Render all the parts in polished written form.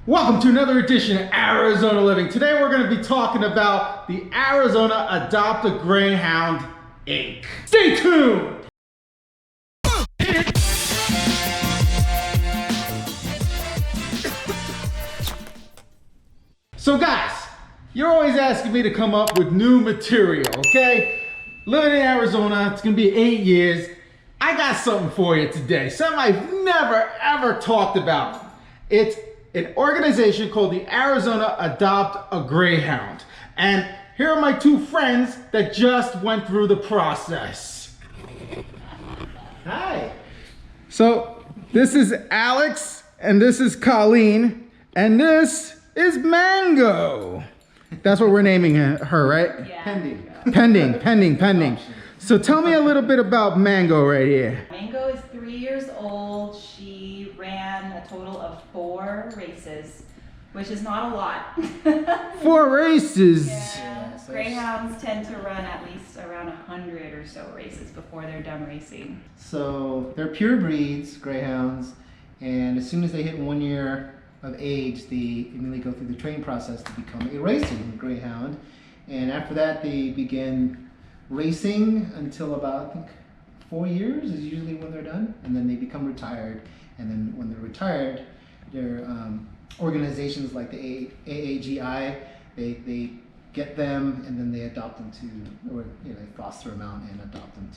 Welcome to another edition of Arizona Living. Today we're going to be talking about the Arizona Adopt a Greyhound Inc. Stay tuned! So guys, you're always asking me to come up with new material, okay? Living in Arizona, it's going to be 8 years. I got something for you today, something I've never ever talked about. It's an organization called the Arizona Adopt a Greyhound. And here are my two friends that just went through the process. Hi. So this is Alex and this is Colleen and this is Mango. That's what we're naming her, right? Yeah. Pending. So tell me a little bit about Mango right here. Mango is 3 years old. She ran a total of 4 races, which is not a lot. 4 races. Yeah. Greyhounds tend to run at least around 100 or so races before they're done racing. So they're pure breeds, Greyhounds, and as soon as they hit 1 year of age, they immediately go through the training process to become a racing Greyhound. And after that, they begin racing until about, I think, 4 years is usually when they're done, and then they become retired. And then when they're retired, their organizations like the AAGI, they get them and then they adopt them to, or they foster them out and adopt them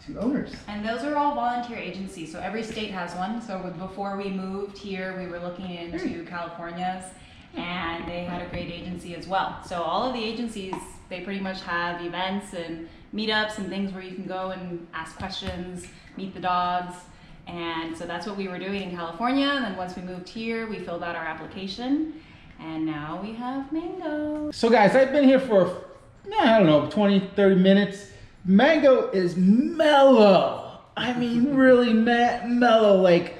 to owners. And those are all volunteer agencies, so every state has one. So before we moved here, we were looking into California's, and they had a great agency as well. So all of the agencies, they pretty much have events and meetups and things where you can go and ask questions, meet the dogs. And so that's what we were doing in California. And then once we moved here, we filled out our application, and now we have Mango. So guys, I've been here for, I don't know, 20, 30 minutes. Mango is mellow. I mean, really mellow. Like,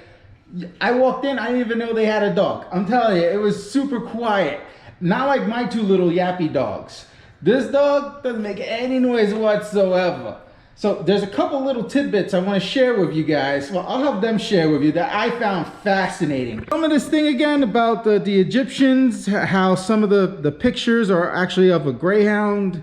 I walked in, I didn't even know they had a dog. I'm telling you, it was super quiet. Not like my 2 little yappy dogs. This dog doesn't make any noise whatsoever. So there's a couple little tidbits I want to share with you guys. Well, I'll have them share with you that I found fascinating. Some of this thing again about the Egyptians, how some of the pictures are actually of a greyhound.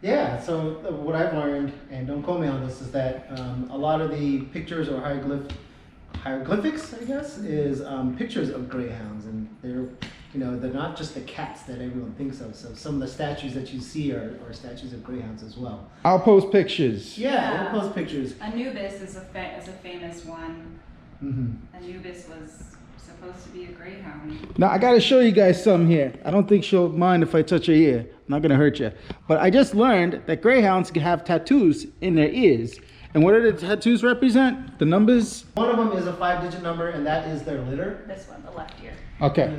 Yeah, so what I've learned, and don't quote me on this, is that a lot of the pictures or hieroglyphics, I guess, is pictures of greyhounds, and they're not just the cats that everyone thinks of. So some of the statues that you see are statues of greyhounds as well. I'll post pictures. Yeah, we'll post pictures. Anubis is a famous one. Mm-hmm. Anubis was supposed to be a greyhound. Now I gotta show you guys some here. I don't think she'll mind if I touch her ear. I'm not gonna hurt you. But I just learned that greyhounds can have tattoos in their ears. And what do the tattoos represent? The numbers? One of them is a 5-digit number, and that is their litter. This one, the left ear. Okay.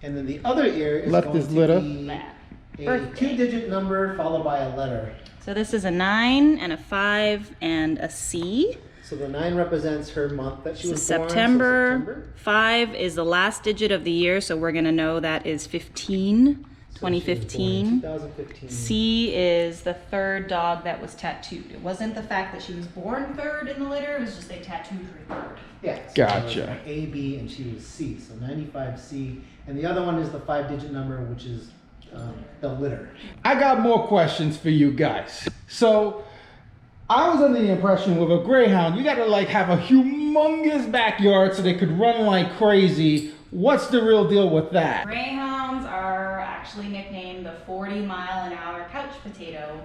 And then the other ear is left going is to litter. be a 2-digit number followed by a letter. So this is a 9 and a 5 and a C. So the 9 represents her month that she was born. September. So September. 5 is the last digit of the year, so we're gonna know that is 15. 2015. 2015. C is the 3rd dog that was tattooed. It wasn't the fact that she was born 3rd in the litter, it was just they tattooed her 3rd. Yeah. So Gotcha. A, B, and she was C. So 95C. And the other one is the 5-digit number, which is the litter. I got more questions for you guys. So I was under the impression with a greyhound, you gotta like have a humongous backyard so they could run like crazy. What's the real deal with that? Greyhounds are actually nicknamed the 40-mile-an-hour couch potato.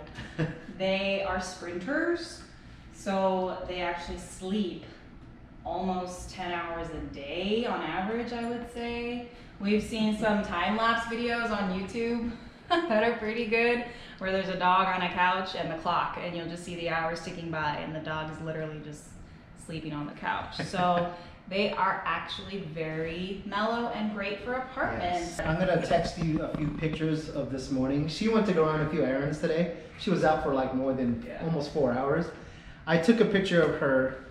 They are sprinters, so they actually sleep almost 10 hours a day on average, I would say. We've seen some time-lapse videos on YouTube that are pretty good, where there's a dog on a couch and the clock, and you'll just see the hours ticking by, and the dog is literally just sleeping on the couch. So they are actually very mellow and great for apartments. Yes. I'm gonna text you a few pictures of this morning. She went to go run a few errands today. She was out for like more than almost 4 hours. I took a picture of her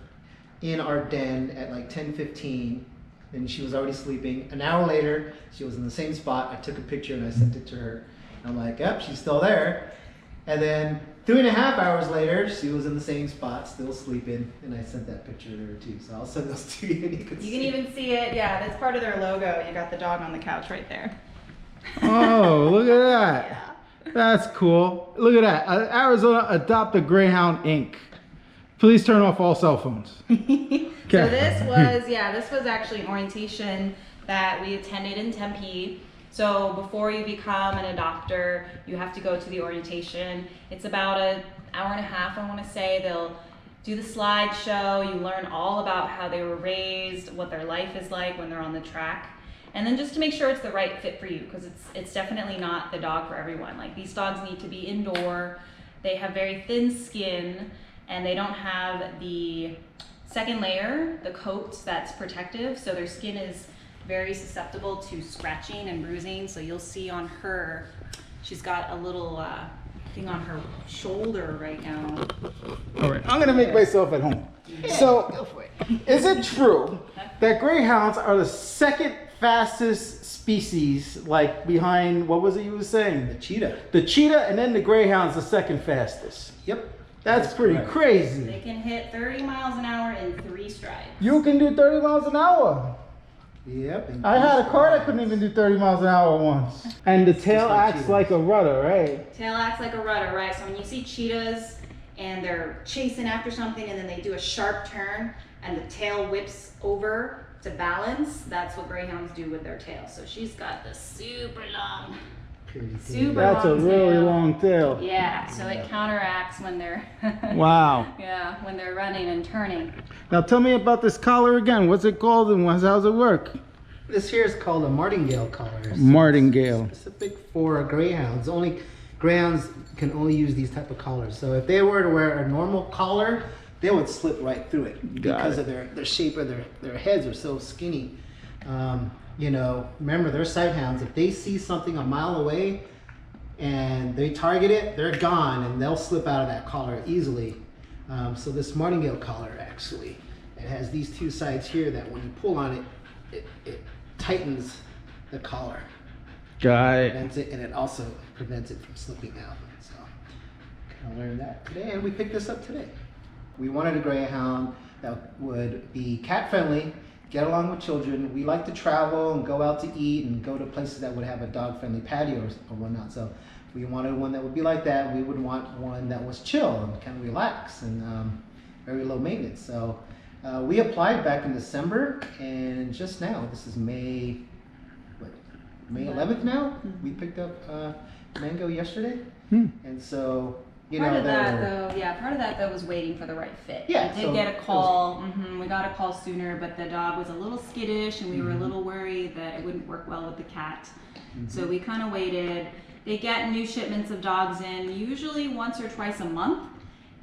in our den at like 10:15, and she was already sleeping. An hour later, she was in the same spot. I took a picture and I sent it to her. I'm like, yep, she's still there. And then 3.5 hours later, she was in the same spot, still sleeping, and I sent that picture to her too. So I'll send those to you, and you can see. You can even see it. Yeah, that's part of their logo. You got the dog on the couch right there. Oh, look at that. That's cool. Look at that. Arizona Adopt a Greyhound Inc. Please turn off all cell phones. So this was actually an orientation that we attended in Tempe. So before you become an adopter, you have to go to the orientation. It's about an hour and a half, I want to say. They'll do the slideshow. You learn all about how they were raised, what their life is like when they're on the track. And then just to make sure it's the right fit for you, because it's definitely not the dog for everyone. Like, these dogs need to be indoor. They have very thin skin, and they don't have the second layer, the coat that's protective. So their skin is very susceptible to scratching and bruising. So you'll see on her, she's got a little thing on her shoulder right now. All right, I'm gonna make myself at home. So, Go for it. is it true that Greyhounds are the second fastest species, like behind, what was it you were saying? The cheetah. The cheetah, and then the Greyhound's the second fastest. Yep. That's pretty correct. They crazy. can hit 30 miles an hour in 3 strides. You can do 30 miles an hour. Yep. and I had a car that strides. couldn't even do 30 miles an hour once. And the tail like acts cheetahs. like a rudder, right? Tail acts like a rudder, right? So when you see cheetahs and they're chasing after something and then they do a sharp turn and the tail whips over to balance, that's what Greyhounds do with their tail. So she's got the super long, Pretty tail. super That's a long really tail. long tail. Yeah, so it counteracts when they're Wow. yeah, when they're running and turning. Now tell me about this collar again. What's it called and how's it work? This here is called a martingale collar. So Martingale. it's specific for greyhounds. Only greyhounds can only use these type of collars. So if they were to wear a normal collar, they would slip right through it Got because it. of their shape of their heads are so skinny. You know, remember, they're sight hounds. If they see something a mile away and they target it, they're gone and they'll slip out of that collar easily. So this martingale collar, actually, it has these two sides here that when you pull on it, it tightens the collar. Got it. Prevents it, and it also prevents it from slipping out. So kind of learned that today, and we picked this up today. We wanted a greyhound that would be cat friendly, get along with children. We like to travel and go out to eat and go to places that would have a dog friendly patio or whatnot. So we wanted one that would be like that. We would want one that was chill and kind of relax and very low maintenance. So we applied back in December, and just now, this is May 11th now. We picked up Mango yesterday, and so Part of that though was waiting for the right fit. Yeah, We did so get a it was- call. We got a call sooner, but the dog was a little skittish, and we were a little worried that it wouldn't work well with the cat. So we kind of waited. They get new shipments of dogs in usually once or twice a month,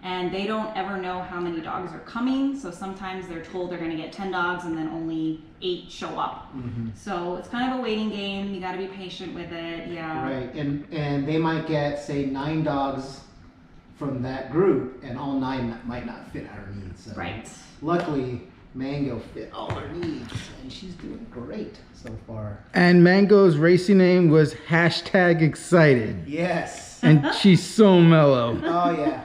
and they don't ever know how many dogs are coming. So sometimes they're told they're going to get 10 dogs, and then only 8 show up. So it's kind of a waiting game. You got to be patient with it. Yeah. right, and they might get, say, 9 dogs from that group, and all 9 might not fit our needs. So Right. luckily, Mango fit all our needs, and she's doing great so far. And Mango's racing name was #excited. Yes. And she's so mellow. Oh yeah.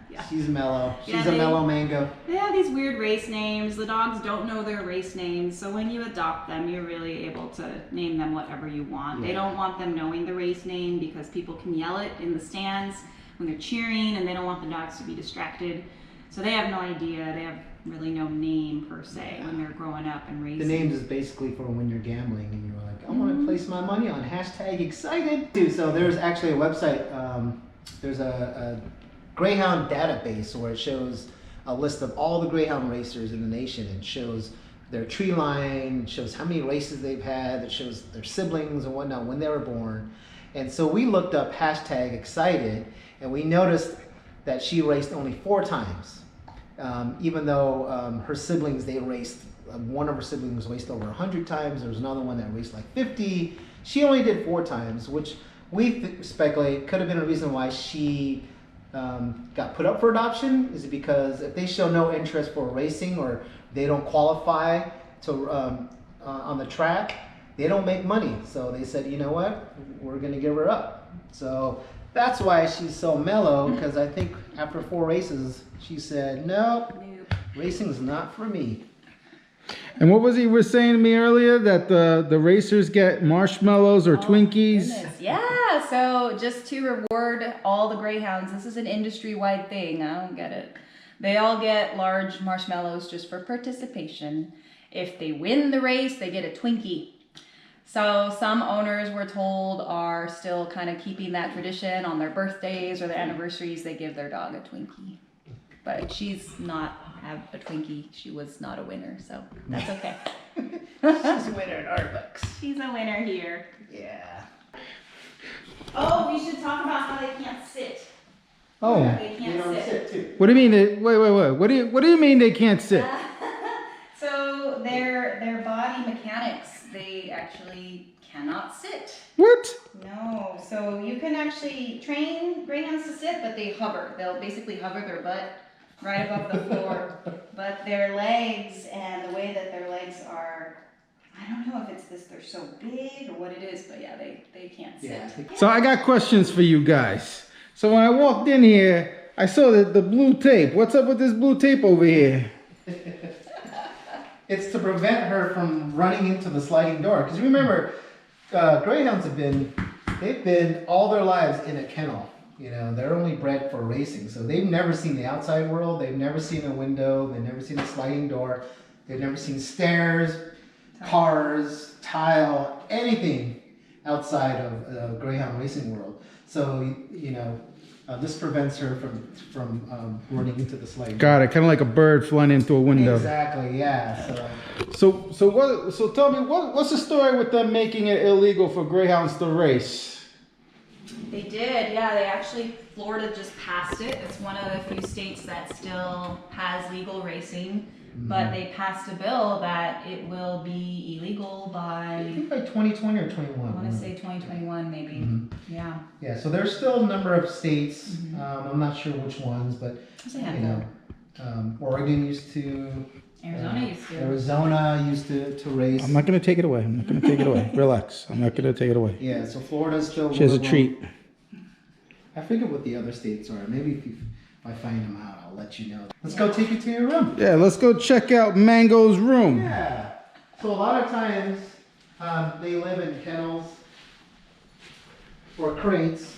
Yeah. She's mellow. She's Yeah, a they- mellow Mango. They have these weird race names. The dogs don't know their race names, so when you adopt them, you're really able to name them whatever you want. They Yeah. don't want them knowing the race name because people can yell it in the stands when they're cheering, and they don't want the dogs to be distracted. So they have no idea. They have really no name per se when they're growing up and racing. The names is basically for when you're gambling and you're like, I want to place my money on #excited. So there's actually a website. There's a Greyhound database where it shows a list of all the Greyhound racers in the nation. It shows their tree line, it shows how many races they've had, it shows their siblings and whatnot when they were born. And so we looked up #excited, and we noticed that she raced only 4 times. Even though her siblings, they raced, one of her siblings raced over 100 times, there was another one that raced like 50. She only did 4 times, which we speculate could have been a reason why she got put up for adoption. Is it because if they show no interest for racing or they don't qualify to on the track, they don't make money. So they said, you know what, we're gonna give her up. So That's why she's so mellow, because I think after 4 races, she said, nope, racing's not for me. And what was he was saying to me earlier, that the racers get marshmallows or Twinkies? Goodness. Yeah, so just to reward all the Greyhounds, this is an industry-wide thing. I don't get it. They all get large marshmallows just for participation. If they win the race, they get a Twinkie. So some owners, we're told, are still kind of keeping that tradition. On their birthdays or their anniversaries, they give their dog a Twinkie. But she's not have a Twinkie. She was not a winner, so that's okay. She's a winner in our books. She's a winner here. Yeah. Oh, we should talk about how they can't sit. Oh, They You can't don't sit. sit too. what do you mean? Wait. What do you mean they can't sit? So their body mechanics, they actually cannot sit. What? No, so you can actually train Greyhounds to sit, but they hover. They'll basically hover their butt right above the floor. But their legs and the way that their legs are, I don't know if it's this, they're so big or what it is, but yeah, they can't sit. Yeah. So I got questions for you guys. So when I walked in here, I saw the blue tape. What's up with this blue tape over here? It's to prevent her from running into the sliding door. Because remember, Greyhounds they've been all their lives in a kennel. You know, they're only bred for racing. So they've never seen the outside world. They've never seen a window. They've never seen a sliding door. They've never seen stairs, cars, tile, anything outside of Greyhound racing world. So, you know, this prevents her from running into the sliding door. Got it. Kind of like a bird flying into a window. Exactly, yeah. So tell me, what's the story with them making it illegal for Greyhounds to race? They did, yeah. They actually, Florida just passed it. It's one of the few states that still has legal racing. But they passed a bill that it will be illegal I by, think by 2020 or 21. I want to say 2021 maybe. Yeah. Yeah, so there's still a number of states. I'm not sure which ones, but There's a you handful. know, Oregon used to. Arizona used to. Arizona used to race. I'm not gonna take it away. Relax. I'm not gonna take it away. Yeah, so Florida's still. She has a one of them. treat. I forget what the other states are. Maybe if I find them out, I'll let you know. Let's go take you to your room. Yeah, let's go check out Mango's room. Yeah. So a lot of times they live in kennels or crates.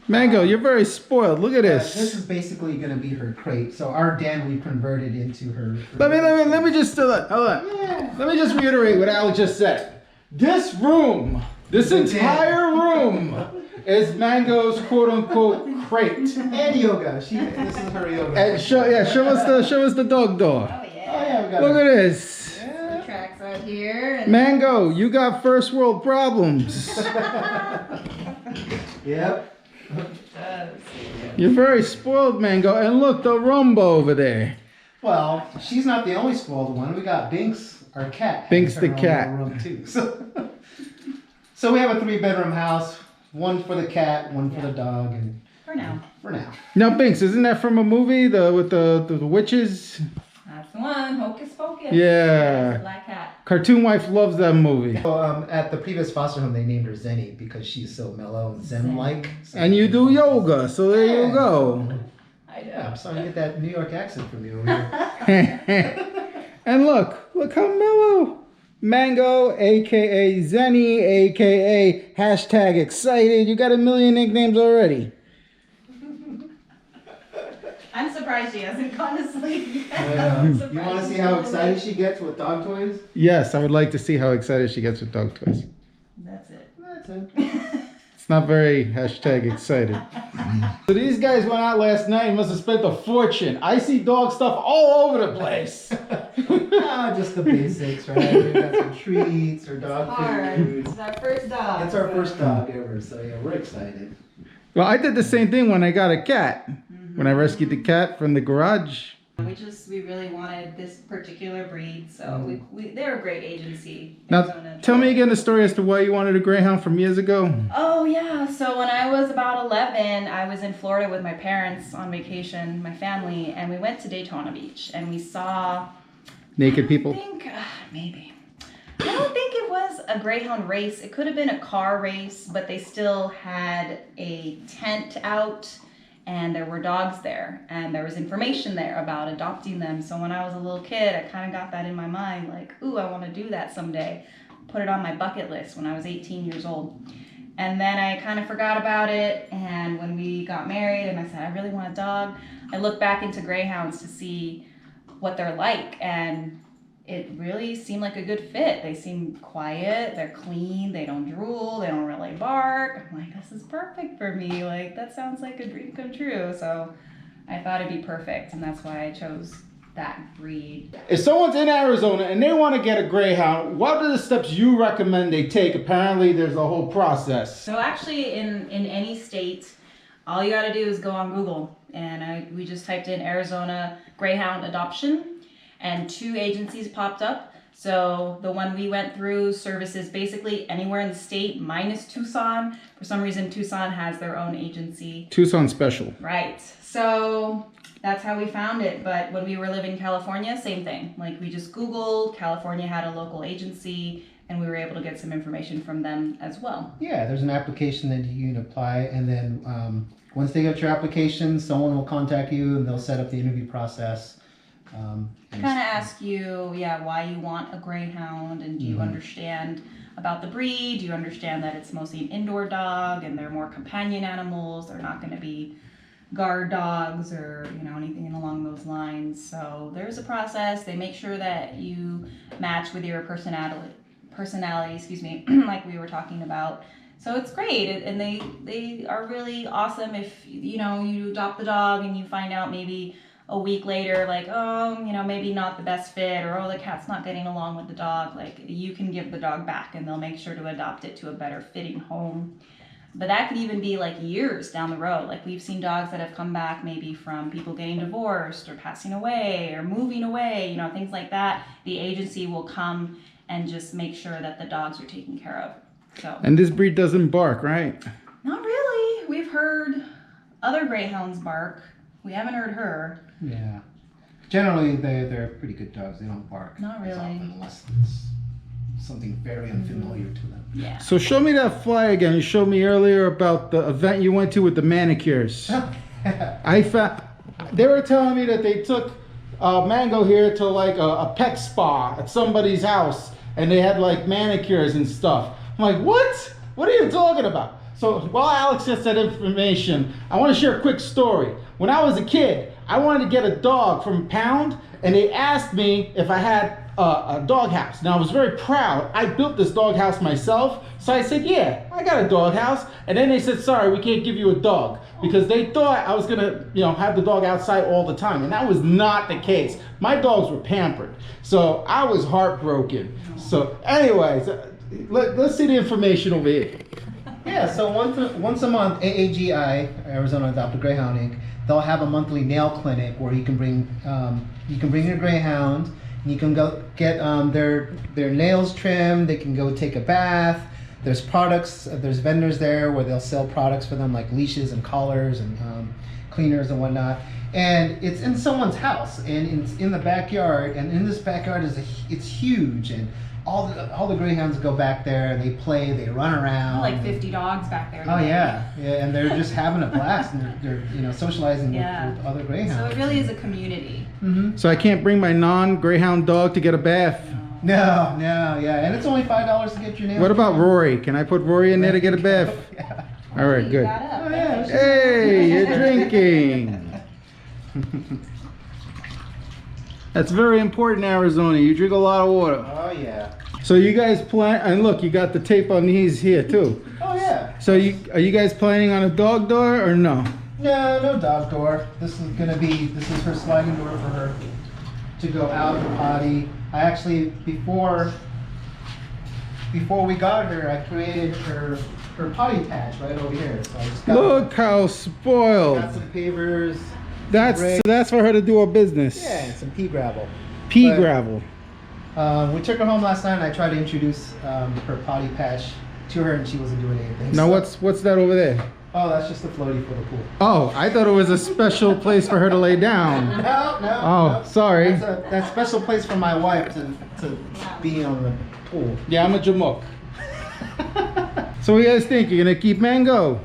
Mango, you're very spoiled. Look at This this. is basically going to be her crate. So our den we converted into her. Let me just hold on. Yeah. Let me just reiterate what Alex just said. This room, this entire room, is Mango's quote-unquote crate. And yoga. This is her yoga. And show us the dog door. Oh Oh yeah. yeah, we got Look her. at this. Yeah. Tracks right here. And Mango, you got first world problems. Yep. You're very spoiled, Mango. And look, the Rumba over there. Well, she's not the only spoiled one. We got Binks, our cat. Binks has the her own cat. little room too. So we have a 3-bedroom house. One for the cat, one for the dog, and for now. for now. Now, Binks, isn't that from a movie? With the witches? That's the one. Hocus Pocus. Yeah. The black cat. Cartoon wife loves that movie. So, at the previous foster home, they named her Zenny because she's so mellow and Zen-like. So, And you do yoga, so there you go. I yeah, I'm know. starting to get that New York accent from you over here. And look how mellow. Mango, aka Zenny, aka #excited. You got a million nicknames already. I'm surprised she hasn't gone to sleep yet. You want to see how excited she gets with dog toys? Yes, I would like to see how excited she gets with dog toys. That's it. That's it. It's not very #excited. So these guys went out last night and must have spent a fortune. I see dog stuff all over the place. Just the basics, right? We've got some treats or dog Hard. food. It's our first dog. It's our so- first dog ever, so yeah, we're excited. Well, I did the same thing when I got a cat. When I rescued the cat from the garage. We really wanted this particular breed, so they're a great agency. Now, Arizona. tell me again the story as to why you wanted a Greyhound from years ago. Oh yeah, so when I was about 11, I was in Florida with my parents on vacation, my family, and we went to Daytona Beach, and we saw Naked people. I think maybe. I don't think it was a Greyhound race. It could have been a car race, but they still had a tent out and there were dogs there and there was information there about adopting them. So when I was a little kid, I kind of got that in my mind, like, ooh, I want to do that someday. Put it on my bucket list when I was 18 years old. And then I kind of forgot about it. And when we got married and I said, I really want a dog, I looked back into Greyhounds to see what they're like. And it really seemed like a good fit. They seem quiet, they're clean, they don't drool, they don't really bark. I'm like, this is perfect for me. Like, that sounds like a dream come true. So I thought it'd be perfect, and that's why I chose that breed. If someone's in Arizona and they want to get a Greyhound, what are the steps you recommend they take? Apparently, there's a whole process. So actually, in any state, all you got to do is go on Google, and we just typed in Arizona Greyhound Adoption, and 2 agencies popped up. So the one we went through services basically anywhere in the state minus Tucson. For some reason, Tucson has their own agency. Tucson special. Right. So that's how we found it. But when we were living in California, same thing. Like, we just Googled, California had a local agency, and we were able to get some information from them as well. Yeah, there's an application that you can apply, and then once they get your application, someone will contact you and they'll set up the interview process. Kind of ask you, why you want a Greyhound, and do you understand about the breed? Do you understand that it's mostly an indoor dog and they're more companion animals? They're not going to be guard dogs or anything along those lines. So there's a process. They make sure that you match with your personality, like we were talking about. So it's great, and they are really awesome. If you adopt the dog and you find out maybe a week later, like, maybe not the best fit, or the cat's not getting along with the dog, like, you can give the dog back and they'll make sure to adopt it to a better fitting home. But that could even be like years down the road. Like, we've seen dogs that have come back maybe from people getting divorced or passing away or moving away, things like that. The agency will come and just make sure that the dogs are taken care of. So. And this breed doesn't bark, right? Not really. We've heard other Greyhounds bark. We haven't heard her. Yeah. Generally, they're pretty good dogs. They don't bark. Not really. As often, unless it's something very unfamiliar to them. Yeah. So show me that flyer again. You showed me earlier about the event you went to with the manicures. I found they were telling me that they took Mango here to like a pet spa at somebody's house, and they had like manicures and stuff. I'm like, what? What are you talking about? So while Alex gets that information, I want to share a quick story. When I was a kid, I wanted to get a dog from Pound, and they asked me if I had a dog house. Now, I was very proud. I built this dog house myself. So I said, yeah, I got a dog house. And then they said, sorry, we can't give you a dog, because they thought I was gonna, have the dog outside all the time. And that was not the case. My dogs were pampered. So I was heartbroken. So anyways, let's see the information over here. Yeah, so once a month, AAGI, Arizona Adopted Greyhound Inc., they'll have a monthly nail clinic where you can bring your Greyhound, and you can go get their nails trimmed. They can go take a bath. There's products. There's vendors there where they'll sell products for them, like leashes and collars and cleaners and whatnot. And it's in someone's house, and it's in the backyard. And in this backyard it's huge, and all the Greyhounds go back there, and they play, they run around. Like 50 dogs back there. Oh yeah, and they're just having a blast, and they're socializing with other Greyhounds. So it really is a community. Mm-hmm. So I can't bring my non-Greyhound dog to get a bath? No, yeah, and it's only $5 to get your nails. What about Rory? Can I put Rory in there to get a bath? Yeah. All right, good. Oh, yeah. Hey, you're drinking. That's very important in Arizona. You drink a lot of water. Oh yeah. So you guys plan, and look, you got the tape on these here too. Oh yeah. So are you guys planning on a dog door or no? No dog door. This is her sliding door for her to go out and potty. I actually, before we got her, I created her potty patch right over here. So I just Look how spoiled. got some pavers. That's for her to do her business. Yeah, and some pea gravel. Gravel. We took her home last night, and I tried to introduce her potty patch to her, and she wasn't doing anything. Now so, what's that over there? Oh, that's just a floaty for the pool. Oh, I thought it was a special place for her to lay down. No. Oh, sorry. That's a special place for my wife to be on the pool. Yeah, I'm a Jamook. So what do you guys think? You're gonna keep Mango?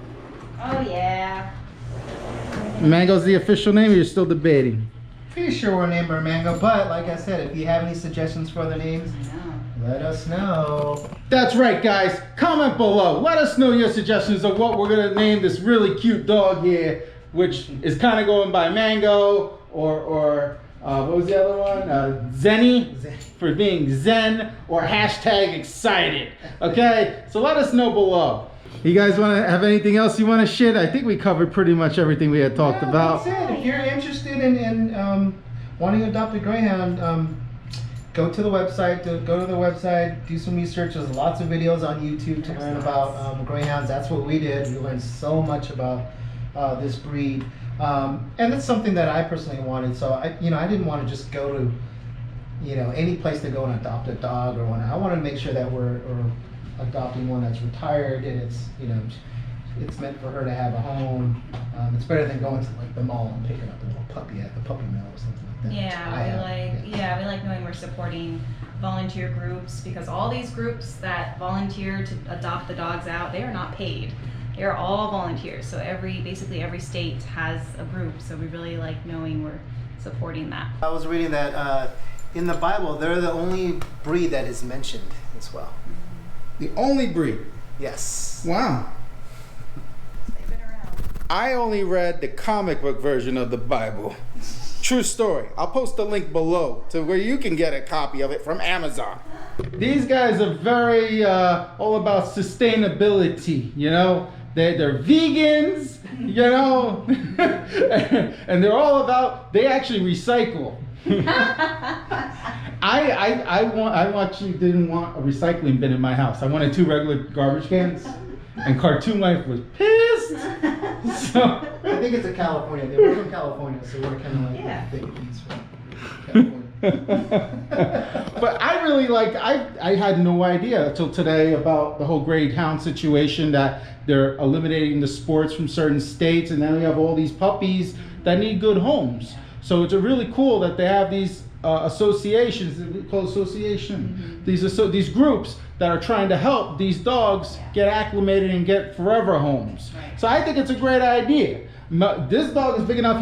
Oh yeah. Mango's the official name, or you're still debating? Pretty sure we'll name her Mango, but like I said, if you have any suggestions for other names, I know. let us know. That's right, guys. Comment below. Let us know your suggestions of what we're gonna name this really cute dog here, which is kind of going by Mango or what was the other one? Zenny, for being Zen, or hashtag excited. Okay, so let us know below. You guys want to have anything else you want to share? I think we covered pretty much everything we had talked about. That's it. If you're interested in wanting to adopt a Greyhound, go to the website. Go to the website. Do some research. There's lots of videos on YouTube to learn about Greyhounds. That's what we did. We learned so much about this breed, and it's something that I personally wanted. So I didn't want to just go to any place to go and adopt a dog or one. I wanted to make sure that we're adopting one that's retired and it's meant for her to have a home. It's better than going to like the mall and picking up a little puppy at the puppy mill or something like that. Yeah, we like knowing we're supporting volunteer groups, because all these groups that volunteer to adopt the dogs out, they are not paid. They are all volunteers. So basically every state has a group. So we really like knowing we're supporting that. I was reading that in the Bible, they're the only breed that is mentioned as well. The only breed. Yes. Wow. They've been around. I only read the comic book version of the Bible. True story. I'll post a link below to where you can get a copy of it from Amazon. These guys are very all about sustainability, They're vegans, and they're all about, they actually recycle. I didn't want a recycling bin in my house. I wanted 2 regular garbage cans, and Cartoon Life was pissed. So I think it's a California. They were from California, so we're kind of like the big piece from California. But I really I had no idea until today about the whole Greyhound situation, that they're eliminating the sports from certain states, and now we have all these puppies that need good homes. So it's really cool that they have these associations, called association, these groups that are trying to help these dogs get acclimated and get forever homes. Right. So I think it's a great idea. This dog is big enough,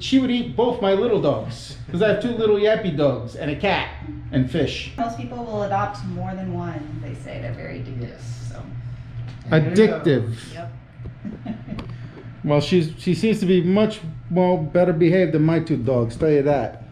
she would eat both my little dogs, because I have 2 little yappy dogs and a cat and fish. Most people will adopt more than one. They say they're very addictive. Yes. So. Addictive. Yep. Well, she seems to be much more better behaved than my 2 dogs, tell you that.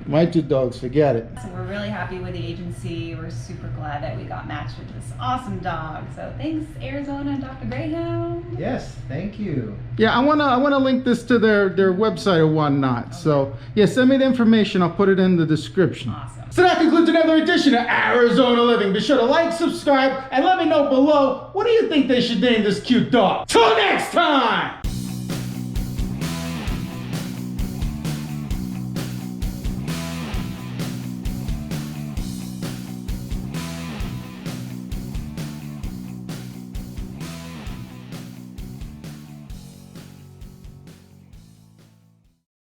My 2 dogs, forget it. So we're really happy with the agency. We're super glad that we got matched with this awesome dog. So thanks, Arizona and Dr. Greyhound. Yes, thank you. Yeah, I wanna link this to their website or whatnot. Okay. So yeah, send me the information. I'll put it in the description. Awesome. So that concludes another edition of Arizona Living. Be sure to like, subscribe, and let me know below, what do you think they should name this cute dog? Till next time!